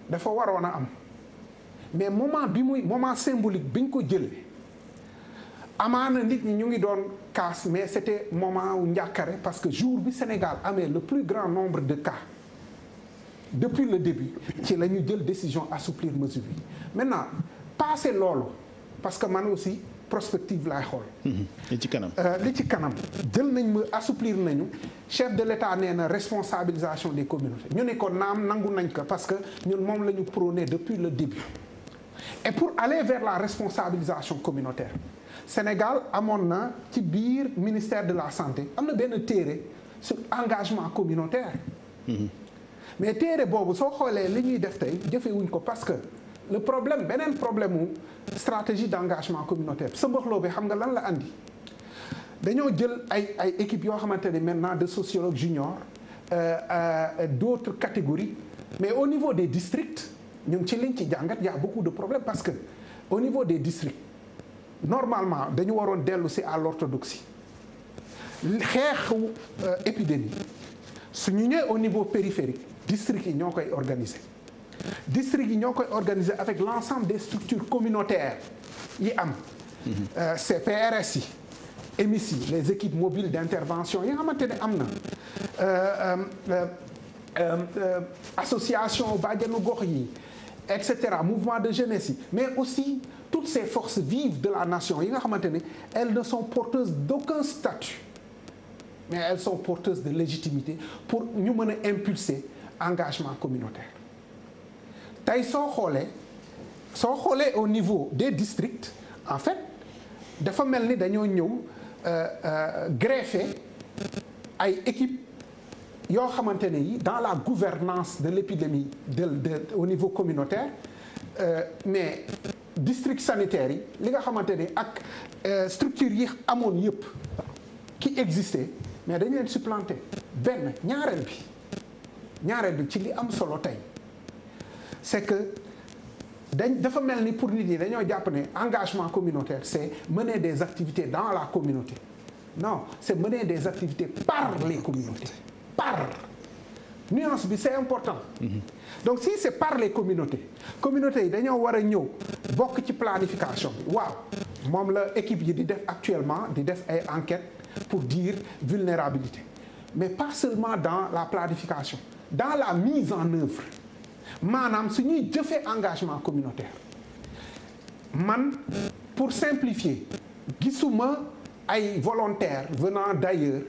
dafa waroon a am mais moment symbolique bi ñu ko jëlee amaana nit ñi ñu ngi doon casse mais c'était moment wu njàkkare parce que jour bi Sénégal amee le plus grand nombre de cas depuis le début ci la ñu jël décision assouplir mesure bi maintenant passé loolu parce que man aussi prospective laay xool. li ci kanam. li ci kanam jël nañ ma assouplir nañu chef de l'État nee na responsabilisation des communautés ñu ne ko naam nangu nañ ko parce que ñun moom la ñu prôné depuis le début et pour aller vers la responsabilisation communautaire Sénégal amoon na ci biir ministère de la santé am na benn téere sur engagement communautaire. mais téere boobu soo xoolee li ñuy def tey jëfewuñ ko parce que le problème beneen problème mu stratégie d'engagement communautaire sa mboxloo bi xam nga lan la andi dañoo jël ay équipes yoo xamante ne maintenant de sociologues juniors d'autres catégories mais au niveau des districts ñu ngi ci liñ ci jàngat y a beaucoup de problèmes parce que au niveau des districts normalement dañu waroon dellu si à l'orthodoxie xeexu épidémie su ñu ñëwee au niveau périphérique districts yi ñoo koy organiser districts yi ñoo koy organiser avec l'ensemble des structures communautaires yi am CPRS yi EMIS yi les équipes mobiles d'intervention yi nga xamante ne am na association bàjjenu gox yi et cetera mouvement de jeunesse yi mais aussi toutes ces forces vives de la nation yi nga xamante ne elles ne sont porteuses d'aucun statut mais elles sont porteuses de légitimité pour ñu mën a impulser engagement communautaire tey soo xoolee au niveau des districts en fait dafa mel ni dañoo ñëw greffer ay équipes yoo xamante ne yi dans la gouvernance de l'épidémie au niveau communautaire mais district sanitaire yi li nga xamante ne ak structures yi amoon yëpp qui existait mais dañu leen supplanter benn ñaareel bi ci li am solo tey c'est que dafa mel ni pour nit ñi dañoo jàpp ne engagement communautaire c'est mener des activités dans la communauté non c'est mener des activités par les communautés nuance bi c'est important donc si c'est par les communautés yi dañoo war a ñëw bokk ci planification bi waaw moom la équipe yi di def actuellement di def ay enquêtes pour dire vulnérabilité mais pas seulement dans la planification dans la mise en œuvre maanaam su ñuy jëfee engagement communautaire man pour simplifier gisuma ay volontaires venant d'ailleurs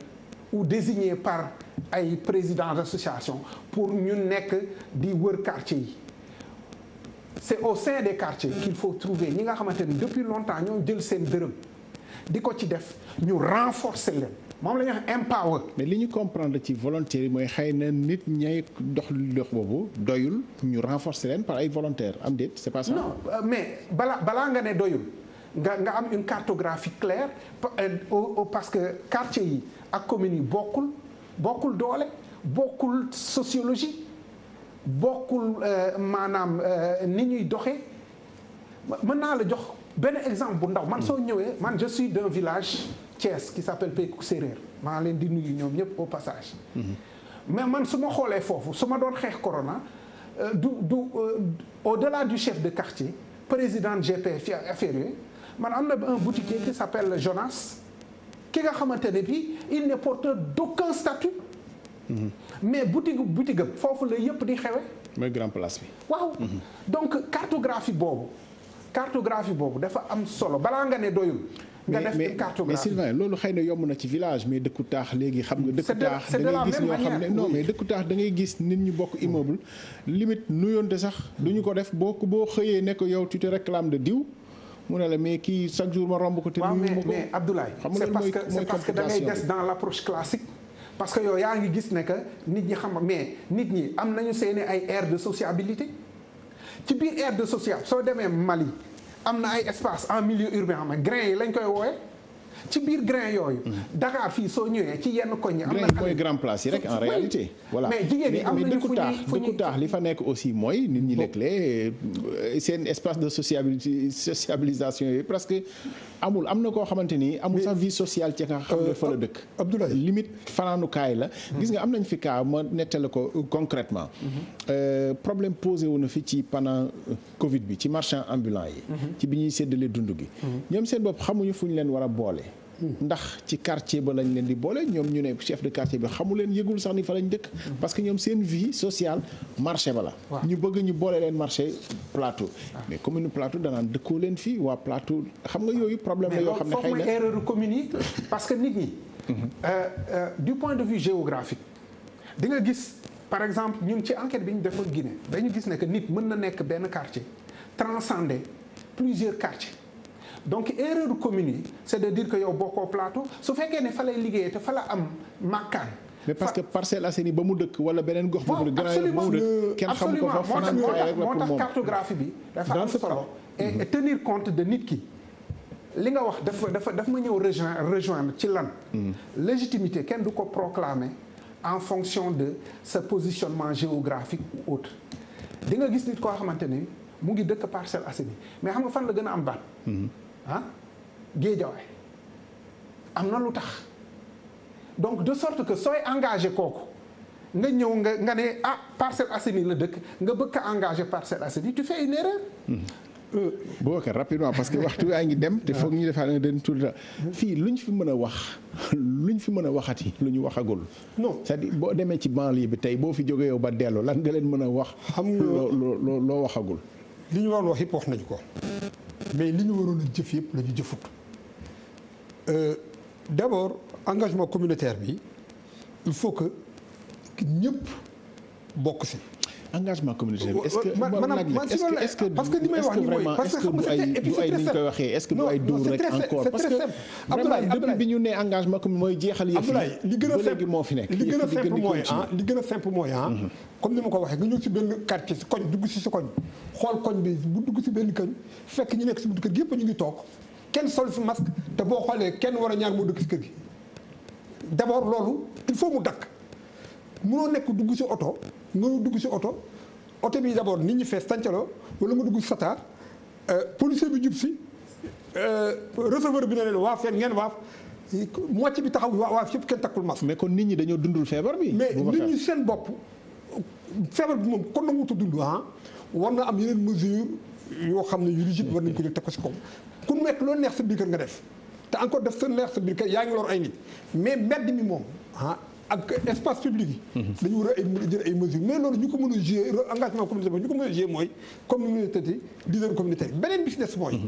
ou désignés par ay présidents d'association pour ñu nekk di wër quartier yi c'est au sein des quartiers qu'il faut trouver ñi nga xamante ni depuis longtemps ñoo jël seen dërëm di ko ci def ñu renforcer leen moom la ñuy wax empower. mais li ñu comprendre ci volontaires yi mooy xëy na nit ñay dox boobu doyul ñu renforcer leen par ay volontaires am déet c'est pas ça. non mais balaa nga ne doyul nga am une cartographie claire parce que quartier yi ak communes yi bokkul doole bokkul sociologie bokkul maanaam ni ñuy doxee mën naa la jox benn exemple bu ndaw man soo ñëwee man je suis d'un village Thiès qui s'appelle Pékou Séréer maa leen di nuyu ñoom ñëpp au passage mais man su ma xoolee foofu su ma doon xeex corona au-delà du chef de quartier président GP fi affaire yooyu man am na un boutiquier qui s'appelle Jonas ki nga xamante ne bi il n'est porteur d'aucun statut mais boutique am foofu la yëpp di xewe mooy grand place bi waaw donc cartographie boobu dafa am solo balaa nga ne doyul nga def une cartographie mais Sylvain loolu xëy na yomb na ci village mais dëkku taax léegi xam nga dëkku taax da ngay gis ñoo xam ne non mais dëkku taax da ngay gis nit ñu bokk immeuble limite nuyoonte sax duñu ko def boo xëyee ne ko yow tu te réclames de diw mu ne la mais kii chaque jour ma romb ko te nuyu ma ko mais Abdoulaye c'est parce que da ngay des dans l'approche classique parce que yow yaa ngi gis ne que nit ñi xam mais nit ñi am nañu seeni ay aires de sociabilité ci biir aire de sociable soo demee Mali am na ay espace en milieu urbain xam nga grain yi lañ koy wooye ci biir grain yooyu. Dakar fii soo ñëwee ci yenn koñ yi. am na mooy grand place yi rek en réalité. voilà mais jigéen ñi am nañu fu dëkku taax li fa nekk aussi mooy nit ñi léeg-léeg seen espace de sociabilisation yi presque amul am na koo xamante ni amul sax vie sociale ci nga xam ne fa la dëkk. Abdoulaye limite fanaanukaay la. gis nga am nañ fi cas ma nettale ko concrètement problème posé wu na fi ci pendant Covid bi ci marchand ambulant yi. ci bi ñuy séddale dund gi. ñoom seen bopp xamuñu fu ñu leen war a boole. ndax ci quartier ba lañ leen di boole ñoom ñu ne chef de quartier bi xamu leen yëgul sax ni fa lañ dëkk. parce que ñoom seen vie sociale marché ba la. ñu bëgg ñu boole leen marché plateau. mais commune plateau danaan dëkkoo leen fii waa plateau xam nga yooyu problème la yoo xam ne xëy na erreur commune yi parce que nit ñi. du point de vue géographique di nga gis par exemple ñun ci enquête bi ñu defoon Guinée dañu gis ne que nit mën na nekk benn quartier transcender plusieurs quartiers. donc erreur commune yi c'est de dire que yow bokkoo plateau su fekkee ne fa lay liggéeyee te fa la am makkaan. mais parce que Parcelles Assainies ba mu dëkk wala beneen gox boobu de Grand Yoff ba mu dëkk kenn xam ko fa fanaan moo tax cartographie bi dafa am solo et tenir compte de nit ki li nga wax dafa ma ñëw rejoindre ci lan légitimité kenn du ko proclamer en fonction de sa positionnement géographique ou autre di nga gis nit koo xamante ne mu ngi dëkk Parcelles Assainies mais xam nga fan la gën a am baat Guédiawaye am na lu tax donc de sorte que sooy engagé kooku nga ñëw nga ne Parcelles Assainies la dëkk nga bëgg a engagé Parcelles Assainies tu fais une erreur. Boubacar rapidement parce que waxtu waa ngi dem te foog ñu defaat nga den tout fii lu ñu fi mën a wax lu ñu fi mën a waxati lu ñu waxagul. non c'est-à-dire boo demee ci banlieue bi tey boo fi jógee yow ba dellu lan nga leen mën a wax. xam nga loo waxagul. li ñu waroon wax yëpp wax nañu ko mais li ñu waroon a jëf yëpp la ñu jëfut d'abord engagement communautaire bi il faut que ñëpp bokk si. engagement communautaire bi est-ce que parce que li may wax ni mooy parce que du ay ni ñu koy waxee est-ce que du ay dóor rek encore parce que vraiment depuis bi ñu nee engagement comme mooy jeexal yëf yi li gën a léegi moo fi nekk li gën a simple mooy li gën a simple mooy comme ni ma ko waxee nga ñëw si benn quartier si koñ dugg si koñ xool koñ bi bu dugg si benn koñ fekk ñu nekk si buntu kër gi yëpp ñu ngi toog kenn sol fi masque te boo xoolee kenn war a ñaar moo dëkk si kër gi d'abord loolu il faut mu dakk mënoo nekk dugg si oto nga dugg si oto bi d'abord nit ñi fees tàncaloo wala nga dugg si sataar policier bi jub si receveur bi ne leen waaf fenn ngeen waaf moitié bi taxaw waaf yëpp kenn takkul masque. mais kon nit ñi dañoo dundul feebar bi. mais nit ñi seen bopp feebar bi moom kon na wuta dund war na am yeneen mesure yoo xam ne yu rigide war nañ ko jël teg ko si kaw ku nekk loolu neex sa biir kër nga def te encore def sa neex sa biir kër yaa ngi lor ay nit mais mbedd mi moom ak espace public yi. dañu war a jël ay mesures mais loolu ñu ko mën a jouer engagement communautaire ñu ko mën a jouer mooy communauté leader communautaire beneen bi si des mooy.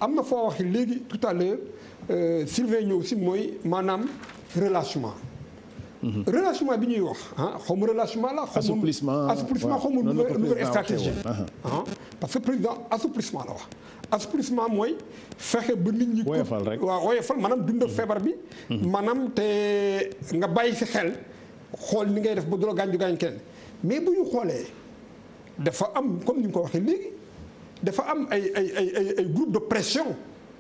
am na foo waxee léegi tout à l'heure Sylvain ñëw si mooy maanaam relâchement. relâchement bi ñuy wax xaw ma relâchement la. assouplissement xaw ma nouvelle stratégie. parce que président assouplissement la wax. assouplissement mooy fexe ba nit ñi. woyofal rek waaw woyofal maanaam dundal feebar bi. maanaam te nga bàyyi si xel xool ni ngay def ba du la gaañ keneen mais bu ñu xoolee dafa am comme ni nga ko waxee léegi dafa am ay groupe de pression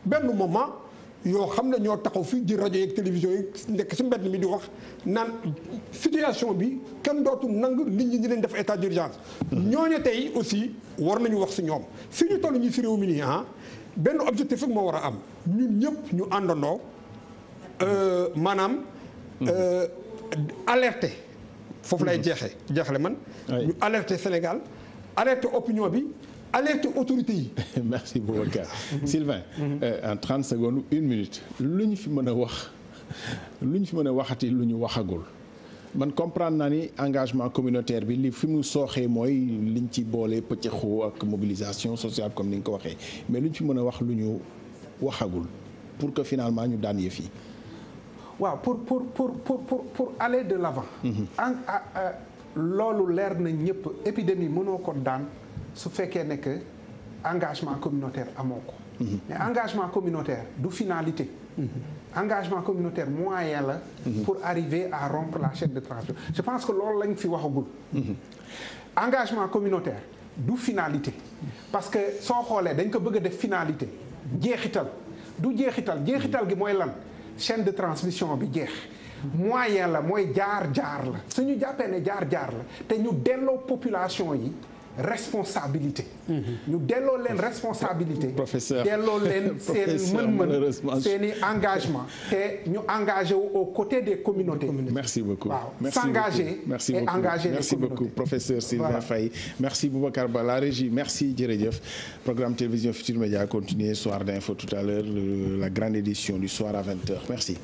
benn moment yoo xam ne ñoo taxaw fii ji rajo yeeg télévision yi nekk si mbedd mi di wax naan situation bi kenn dootul nangu nit ñi dinañ def état d'urgence. ñooñu tey aussi war nañu wax si ñoom fi ñu toll ñu si réew mi nii benn objectif rek moo war a am ñun ñëpp ñu àndandoo maanaam alerter foofu lay jeexale man. ñu alerter Sénégal alerter opinion bi. alerte autorité yi. merci Boubacar. Sylvain. En 30 secondes 1 minute lu ñu fi mën a wax lu ñu fi mën a waxati lu ñu waxagul man comprendre naa ni engagement communautaire bi li fi mu sooxee mooy liñ ci boole pëccëxoo ak mobilisation sociale comme ni nga ko waxee mais lu ñu fi mën a wax lu ñu waxagul pour que finalement ñu daan yëf yi. waaw pour aller de l'avant. loolu leer na ñëpp épidémie mënoo ko daan. su fekkee ne que engagement communautaire amoo ko. mais engagement communautaire du finalité. engagement communautaire moyen la. pour arriver à rompre la chaîne de transmission je pense que loolu lañ fi waxagul. engagement communautaire du finalité. parce que soo xoolee dañ ko bëgg a def finalité jeexital du jeexital gi mooy lan chaîne de transmission bi jeex moyen la mooy jaar-jaar la suñu jàppee ne jaar-jaar la te ñu delloo population yi responsabilité ñu delloo leen responsabilité professeur delloo leen seen mën-mën seen i engagement te ñu engagé wu aux côtés des communautés. Merci beaucoup. waaw merci s'engager beaucoup. et engager les merci communautés. beaucoup professeur Sylvain Voilà. Faye merci Boubacar Ba la régie merci jërëjëf programme télévision Futurs Médias continue soir d'info tout à l'heure la grande édition du soir à 20h merci.